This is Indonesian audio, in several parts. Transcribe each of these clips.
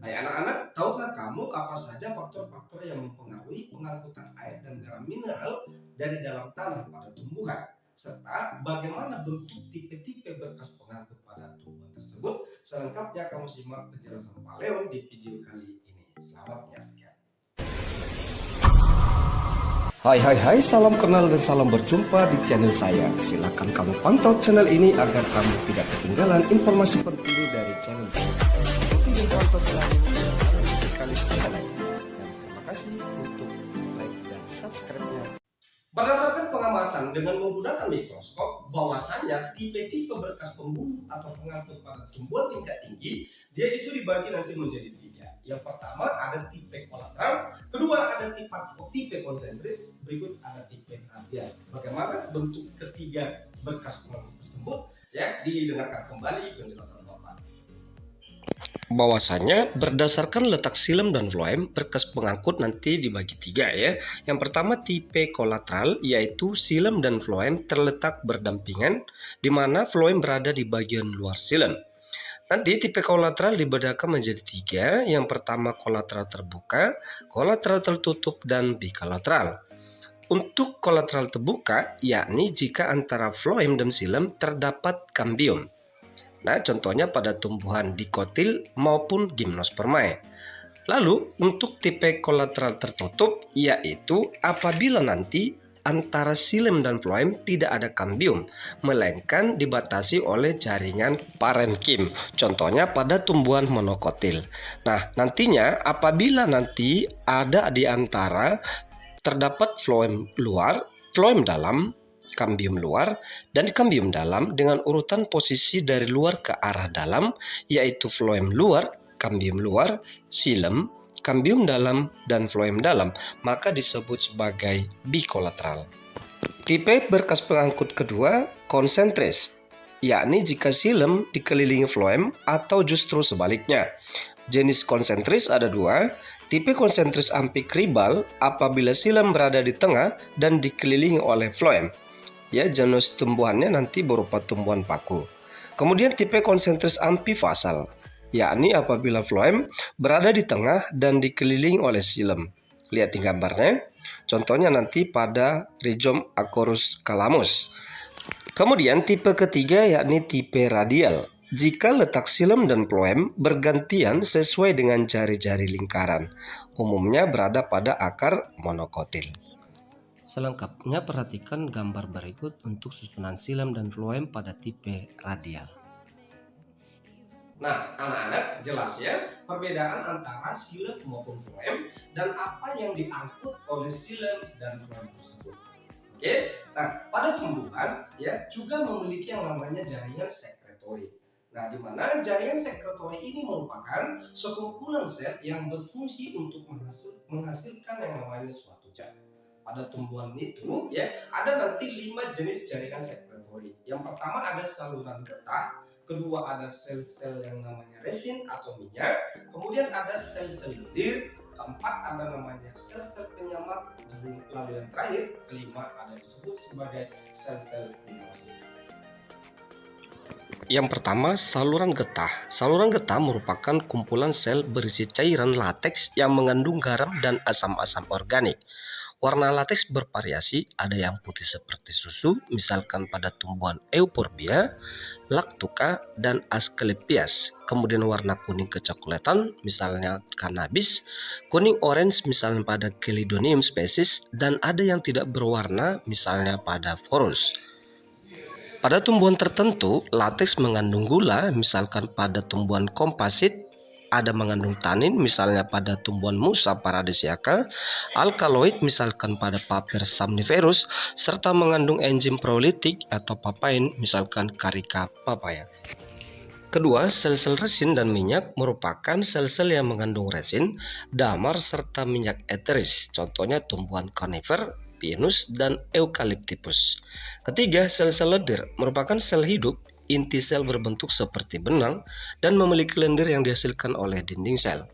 Hai anak-anak, tahukah kamu apa saja faktor-faktor yang mempengaruhi pengangkutan air dan garam mineral dari dalam tanah pada tumbuhan? Serta bagaimana bentuk tipe-tipe berkas pengangkut pada tumbuhan tersebut? Selengkapnya kamu simak penjelasan Pak Leon di video kali ini. Selamat menyaksikan. Hai, salam kenal dan salam berjumpa di channel saya. Silakan kamu pantau channel ini agar kamu tidak ketinggalan informasi penting dari channel saya. Ikuti pantau selalu sekali channel. Dan terima kasih untuk like dan subscribe-nya. Berdasarkan pengamatan dengan menggunakan mikroskop, bahwasanya tipe-tipe berkas pembunuh atau pengangkut pada tumbuhan tingkat tinggi, dia itu dibagi nanti menjadi 3. Yang pertama ada tipe kolateral, kedua ada tipe konsentris, berikut ada tipe radial. Bagaimana bentuk ketiga berkas pengangkut tersebut? Ya, didengarkan kembali penjelasan Bapak. Bahwasanya berdasarkan letak silem dan floem, berkas pengangkut nanti dibagi 3 ya. Yang pertama tipe kolateral, yaitu silem dan floem terletak berdampingan, di mana floem berada di bagian luar silem. Nanti tipe kolateral dibedakan menjadi 3. Yang pertama kolateral terbuka, kolateral tertutup, dan bikolateral. Untuk kolateral terbuka, yakni jika antara floem dan silem terdapat kambium. Nah, contohnya pada tumbuhan dikotil maupun gimnospermae. Lalu, untuk tipe kolateral tertutup, yaitu apabila nanti antara silem dan floem tidak ada kambium, melainkan dibatasi oleh jaringan parenkim. Contohnya pada tumbuhan monokotil. Nah, nantinya apabila nanti ada di antara terdapat floem luar, floem dalam, kambium luar, dan kambium dalam dengan urutan posisi dari luar ke arah dalam, yaitu floem luar, kambium luar, silem, kambium dalam, dan floem dalam, maka disebut sebagai bikolateral. Tipe berkas pengangkut kedua, konsentris, yakni jika silem dikelilingi floem atau justru sebaliknya. Jenis konsentris ada 2, tipe konsentris amfikribal apabila silem berada di tengah dan dikelilingi oleh floem. Ya, jenis tumbuhannya nanti berupa tumbuhan paku. Kemudian tipe konsentris amfifasal, yakni apabila floem berada di tengah dan dikelilingi oleh silem. Lihat di gambarnya, contohnya nanti pada Rhizome acorus calamus. Kemudian tipe ketiga yakni tipe radial, jika letak silem dan floem bergantian sesuai dengan jari-jari lingkaran, umumnya berada pada akar monokotil. Selengkapnya perhatikan gambar berikut untuk susunan silem dan floem pada tipe radial. Nah, anak-anak jelas ya perbedaan antara silem maupun floem dan apa yang diangkut oleh silem dan floem tersebut. Oke, nah pada tumbuhan ya juga memiliki yang namanya jaringan sekretori. Nah, di mana jaringan sekretori ini merupakan sekumpulan sel yang berfungsi untuk menghasilkan yang namanya suatu zat. Pada tumbuhan itu ya ada nanti 5 jenis jaringan sekretori. Yang pertama ada saluran getah, kedua ada sel-sel yang namanya resin atau minyak, kemudian ada sel-sel lendir, keempat ada namanya sel-sel penyamak, lalu yang terakhir kelima ada disebut sebagai sel-sel mitosis. Yang pertama, saluran getah. Saluran getah merupakan kumpulan sel berisi cairan lateks yang mengandung garam dan asam-asam organik. Warna lateks bervariasi, ada yang putih seperti susu, misalkan pada tumbuhan Euphorbia, Lactuca, dan Asclepias. Kemudian warna kuning kecoklatan, misalnya cannabis, kuning orange misalnya pada Chelidonium species, dan ada yang tidak berwarna, misalnya pada Phorus. Pada tumbuhan tertentu, lateks mengandung gula, misalkan pada tumbuhan kompasit, ada mengandung tanin, misalnya pada tumbuhan Musa paradisiaca, alkaloid, misalkan pada Papaver somniferus, serta mengandung enzim proolitik atau papain, misalkan Carica papaya. Kedua, sel-sel resin dan minyak merupakan sel-sel yang mengandung resin, damar, serta minyak eteris, contohnya tumbuhan conifer, pinus, dan eucalyptus. Ketiga, sel-sel lendir merupakan sel hidup. Inti sel berbentuk seperti benang dan memiliki lendir yang dihasilkan oleh dinding sel.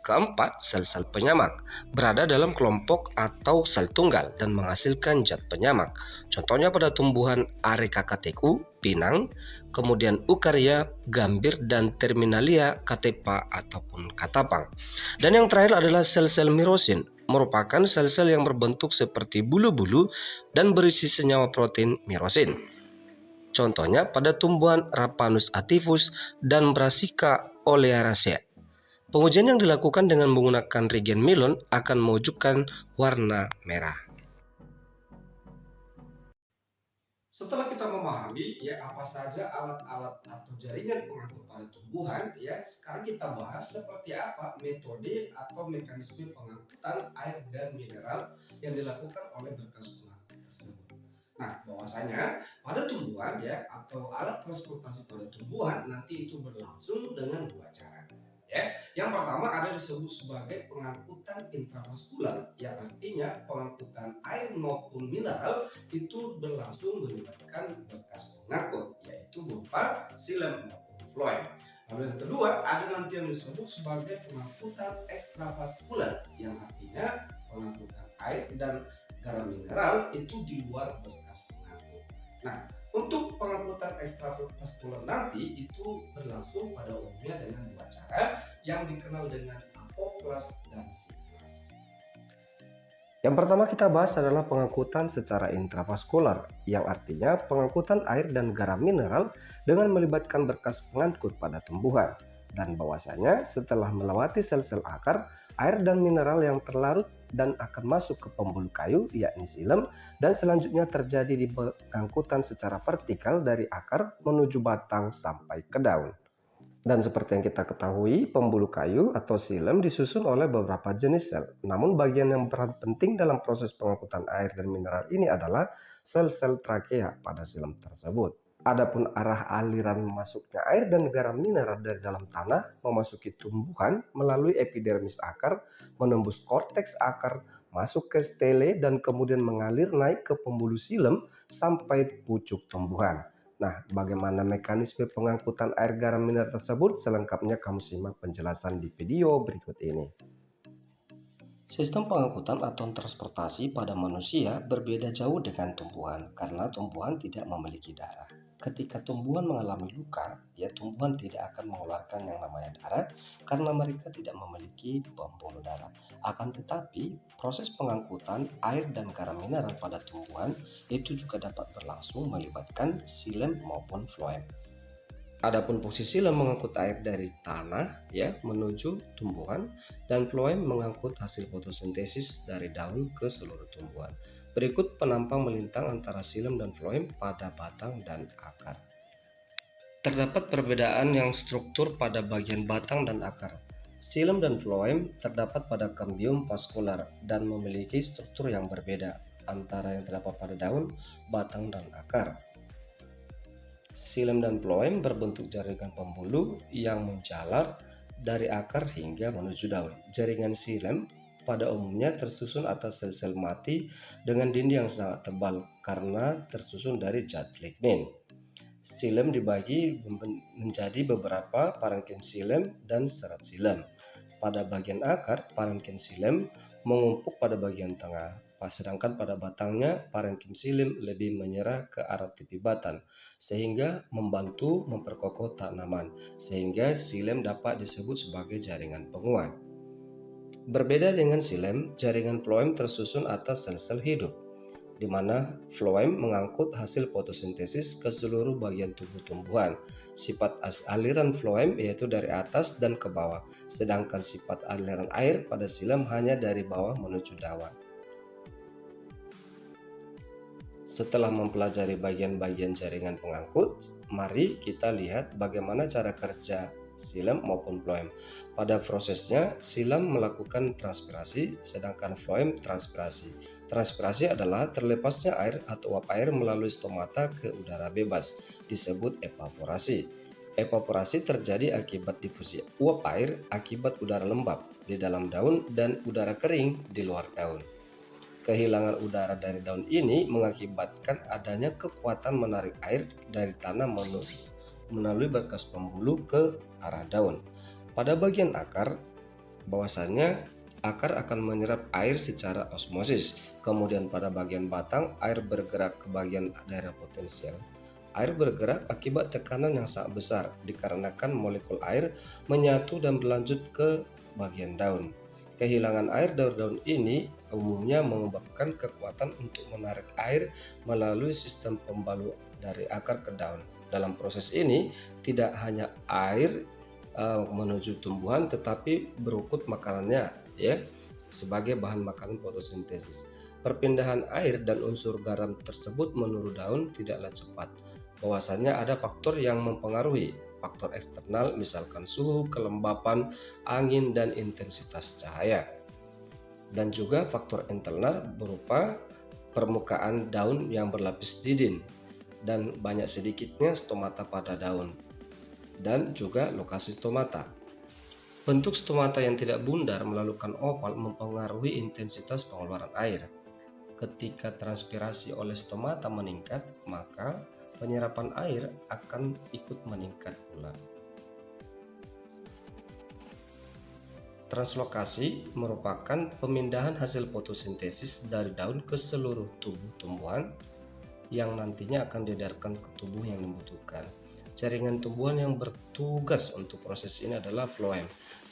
Keempat, sel-sel penyamak berada dalam kelompok atau sel tunggal dan menghasilkan zat penyamak. Contohnya pada tumbuhan Arecacatecum, pinang, kemudian Eukarya, gambir, dan Terminalia, katepa ataupun katapang. Dan yang terakhir adalah sel-sel mirosin, merupakan sel-sel yang berbentuk seperti bulu-bulu dan berisi senyawa protein mirosin. Contohnya pada tumbuhan Raphanus ativus dan Brassica oleracea. Pengujian yang dilakukan dengan menggunakan reagen Milon akan mewujudkan warna merah. Setelah kita memahami ya apa saja alat-alat atau jaringan pengangkut pada tumbuhan, ya sekarang kita bahas seperti apa metode atau mekanisme pengangkutan air dan mineral yang dilakukan oleh berkas pengangkut tersebut. Nah, bahwasanya pada tumbuhan ya atau alat transportasi pada tumbuhan nanti itu berlangsung dengan dua cara. Ya, yang pertama ada disebut sebagai pengangkutan intravaskular, yang artinya pengangkutan air maupun mineral itu berlangsung melibatkan berkas pengangkut, yaitu berupa silem maupun floem. Lalu yang kedua ada nanti yang disebut sebagai pengangkutan ekstravaskular, yang artinya pengangkutan air dan garam mineral itu di luar berkas pengangkut. Nah, untuk pengangkutan ekstravaskular nanti itu berlangsung pada umumnya dengan dua cara yang dikenal dengan apoplas dan siklas. Yang pertama kita bahas adalah pengangkutan secara intravaskular, yang artinya pengangkutan air dan garam mineral dengan melibatkan berkas pengangkut pada tumbuhan. Dan bahwasanya setelah melewati sel-sel akar, air dan mineral yang terlarut dan akan masuk ke pembuluh kayu yakni xilem, dan selanjutnya terjadi di pengangkutan secara vertikal dari akar menuju batang sampai ke daun. Dan seperti yang kita ketahui, pembuluh kayu atau xilem disusun oleh beberapa jenis sel. Namun bagian yang berperan penting dalam proses pengangkutan air dan mineral ini adalah sel-sel trakea pada xilem tersebut. Adapun arah aliran masuknya air dan garam mineral dari dalam tanah memasuki tumbuhan melalui epidermis akar, menembus korteks akar, masuk ke stele, dan kemudian mengalir naik ke pembuluh xilem sampai pucuk tumbuhan. Nah, bagaimana mekanisme pengangkutan air garam mineral tersebut? Selengkapnya kamu simak penjelasan di video berikut ini. Sistem pengangkutan atau transportasi pada manusia berbeda jauh dengan tumbuhan karena tumbuhan tidak memiliki darah. Ketika tumbuhan mengalami luka, ya tumbuhan tidak akan mengeluarkan yang namanya darah karena mereka tidak memiliki pembuluh darah. Akan tetapi, proses pengangkutan air dan garam mineral pada tumbuhan itu juga dapat berlangsung melibatkan xilem maupun floem. Adapun fungsi xilem mengangkut air dari tanah ya menuju tumbuhan, dan floem mengangkut hasil fotosintesis dari daun ke seluruh tumbuhan. Berikut penampang melintang antara xilem dan floem pada batang dan akar. Terdapat perbedaan yang struktur pada bagian batang dan akar. Xilem dan floem terdapat pada kambium vaskular dan memiliki struktur yang berbeda antara yang terdapat pada daun, batang, dan akar. Xilem dan floem berbentuk jaringan pembuluh yang menjalar dari akar hingga menuju daun. Jaringan xilem pada umumnya tersusun atas sel-sel mati dengan dinding yang sangat tebal karena tersusun dari zat lignin. Xilem dibagi menjadi beberapa parenkim xilem dan serat xilem. Pada bagian akar, parenkim xilem mengumpuk pada bagian tengah, sedangkan pada batangnya parenkim xilem lebih menyerah ke arah tepi batang sehingga membantu memperkokoh tanaman, sehingga xilem dapat disebut sebagai jaringan penguat. Berbeda dengan xilem, jaringan floem tersusun atas sel-sel hidup, di mana floem mengangkut hasil fotosintesis ke seluruh bagian tubuh tumbuhan. Sifat aliran floem yaitu dari atas dan ke bawah, sedangkan sifat aliran air pada xilem hanya dari bawah menuju daun. Setelah mempelajari bagian-bagian jaringan pengangkut, mari kita lihat bagaimana cara kerja xilem maupun floem. Pada prosesnya, xilem melakukan transpirasi, sedangkan floem transpirasi. Transpirasi adalah terlepasnya air atau uap air melalui stomata ke udara bebas, disebut evaporasi. Evaporasi terjadi akibat difusi uap air akibat udara lembab di dalam daun dan udara kering di luar daun. Kehilangan udara dari daun ini mengakibatkan adanya kekuatan menarik air dari tanah melalui berkas pembuluh ke arah daun. Pada bagian akar, bahwasannya akar akan menyerap air secara osmosis. Kemudian pada bagian batang, air bergerak ke bagian daerah potensial. Air bergerak akibat tekanan yang sangat besar dikarenakan molekul air menyatu dan berlanjut ke bagian daun. Kehilangan air dari daun ini umumnya menyebabkan kekuatan untuk menarik air melalui sistem pembalut dari akar ke daun. Dalam proses ini, tidak hanya air menuju tumbuhan tetapi berukut makanannya ya sebagai bahan makanan fotosintesis. Perpindahan air dan unsur garam tersebut menurut daun tidaklah cepat. Bahwasanya ada faktor yang mempengaruhi, faktor eksternal misalkan suhu, kelembapan, angin dan intensitas cahaya. Dan juga faktor internal berupa permukaan daun yang berlapis didin dan banyak sedikitnya stomata pada daun dan juga lokasi stomata. Bentuk stomata yang tidak bundar melalukan oval mempengaruhi intensitas pengeluaran air. Ketika transpirasi oleh stomata meningkat, maka penyerapan air akan ikut meningkat pula. Translokasi merupakan pemindahan hasil fotosintesis dari daun ke seluruh tubuh tumbuhan yang nantinya akan diedarkan ke tubuh yang membutuhkan. Jaringan tumbuhan yang bertugas untuk proses ini adalah floem.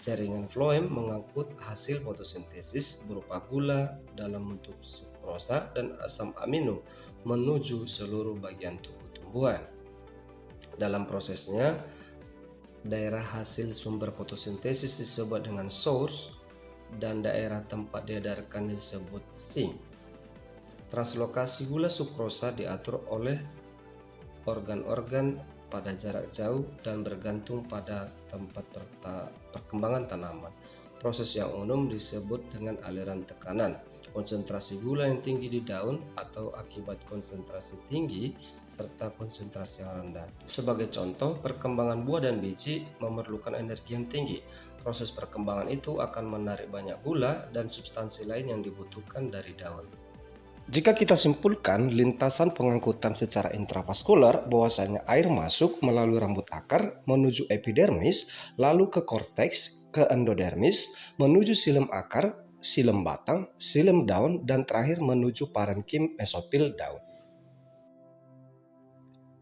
Jaringan floem mengangkut hasil fotosintesis berupa gula dalam bentuk sukrosa dan asam amino menuju seluruh bagian tubuh tumbuhan. Dalam prosesnya, daerah hasil sumber fotosintesis disebut dengan source dan daerah tempat diedarkan disebut sink. Translokasi gula sukrosa diatur oleh organ-organ pada jarak jauh dan bergantung pada tempat perkembangan tanaman. Proses yang umum disebut dengan aliran tekanan. Konsentrasi gula yang tinggi di daun atau akibat konsentrasi tinggi serta konsentrasi yang rendah. Sebagai contoh, perkembangan buah dan biji memerlukan energi yang tinggi. Proses perkembangan itu akan menarik banyak gula dan substansi lain yang dibutuhkan dari daun. Jika kita simpulkan lintasan pengangkutan secara intravaskular, bahwasanya air masuk melalui rambut akar menuju epidermis, lalu ke korteks, ke endodermis, menuju silem akar, silem batang, silem daun, dan terakhir menuju parenkim mesofil daun.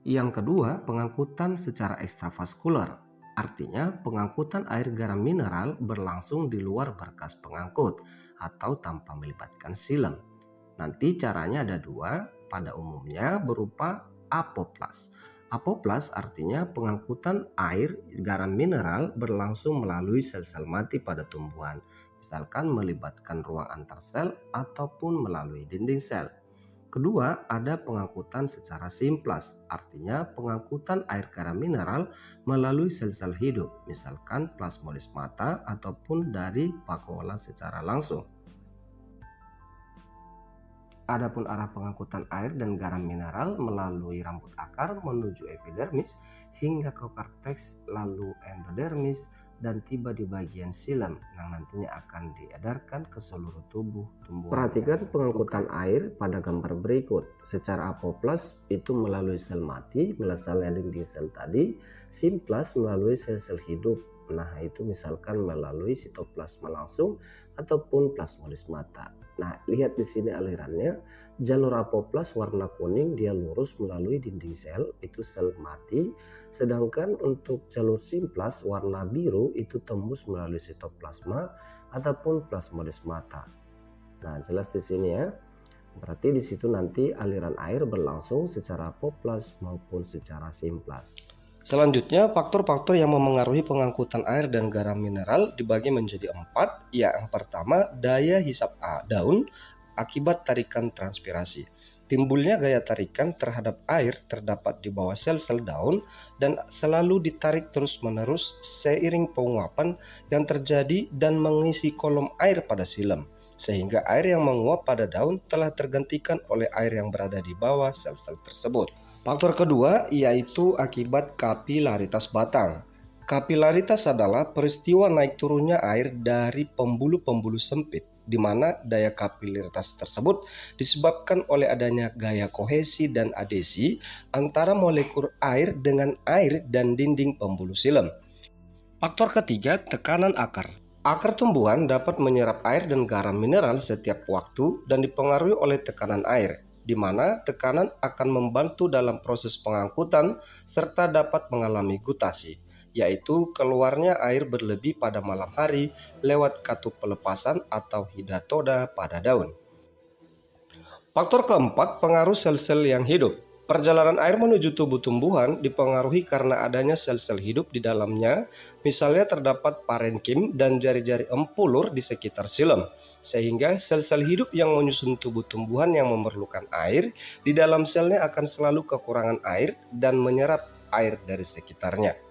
Yang kedua, pengangkutan secara ekstravaskular. Artinya, pengangkutan air garam mineral berlangsung di luar berkas pengangkut atau tanpa melibatkan silem. Nanti caranya ada dua, pada umumnya berupa apoplas. Apoplas artinya pengangkutan air garam mineral berlangsung melalui sel-sel mati pada tumbuhan, misalkan melibatkan ruang antar sel ataupun melalui dinding sel. Kedua, ada pengangkutan secara simplas, artinya pengangkutan air garam mineral melalui sel-sel hidup, misalkan plasmodesmata ataupun dari vakuola secara langsung. Adapun arah pengangkutan air dan garam mineral melalui rambut akar menuju epidermis hingga ke korteks lalu endodermis dan tiba di bagian silem yang nantinya akan diedarkan ke seluruh tubuh tumbuhan. Perhatikan pengangkutan air pada gambar berikut. Secara apoplas itu melalui sel mati, melalui dinding sel tadi, simplas melalui sel-sel hidup. Nah, itu misalkan melalui sitoplasma langsung ataupun plasmodesmata. Nah, lihat di sini alirannya. Jalur apoplas warna kuning dia lurus melalui dinding sel, itu sel mati. Sedangkan untuk jalur simplas warna biru itu tembus melalui sitoplasma ataupun plasmodesmata. Nah, jelas di sini ya. Berarti di situ nanti aliran air berlangsung secara apoplas maupun secara simplas. Selanjutnya, faktor-faktor yang memengaruhi pengangkutan air dan garam mineral dibagi menjadi 4. Yang pertama, daya hisap daun akibat tarikan transpirasi. Timbulnya gaya tarikan terhadap air terdapat di bawah sel-sel daun dan selalu ditarik terus-menerus seiring penguapan yang terjadi dan mengisi kolom air pada silem, sehingga air yang menguap pada daun telah tergantikan oleh air yang berada di bawah sel-sel tersebut. Faktor kedua yaitu akibat kapilaritas batang. Kapilaritas adalah peristiwa naik turunnya air dari pembuluh-pembuluh sempit, di mana daya kapilaritas tersebut disebabkan oleh adanya gaya kohesi dan adesi antara molekul air dengan air dan dinding pembuluh silem. Faktor ketiga, tekanan akar. Akar tumbuhan dapat menyerap air dan garam mineral setiap waktu dan dipengaruhi oleh tekanan air, di mana tekanan akan membantu dalam proses pengangkutan serta dapat mengalami gutasi, yaitu keluarnya air berlebih pada malam hari lewat katup pelepasan atau hidatoda pada daun. Faktor keempat, pengaruh sel-sel yang hidup. Perjalanan air menuju tubuh tumbuhan dipengaruhi karena adanya sel-sel hidup di dalamnya, misalnya terdapat parenkim dan jari-jari empulur di sekitar silem, sehingga sel-sel hidup yang menyusun tubuh tumbuhan yang memerlukan air, di dalam selnya akan selalu kekurangan air dan menyerap air dari sekitarnya.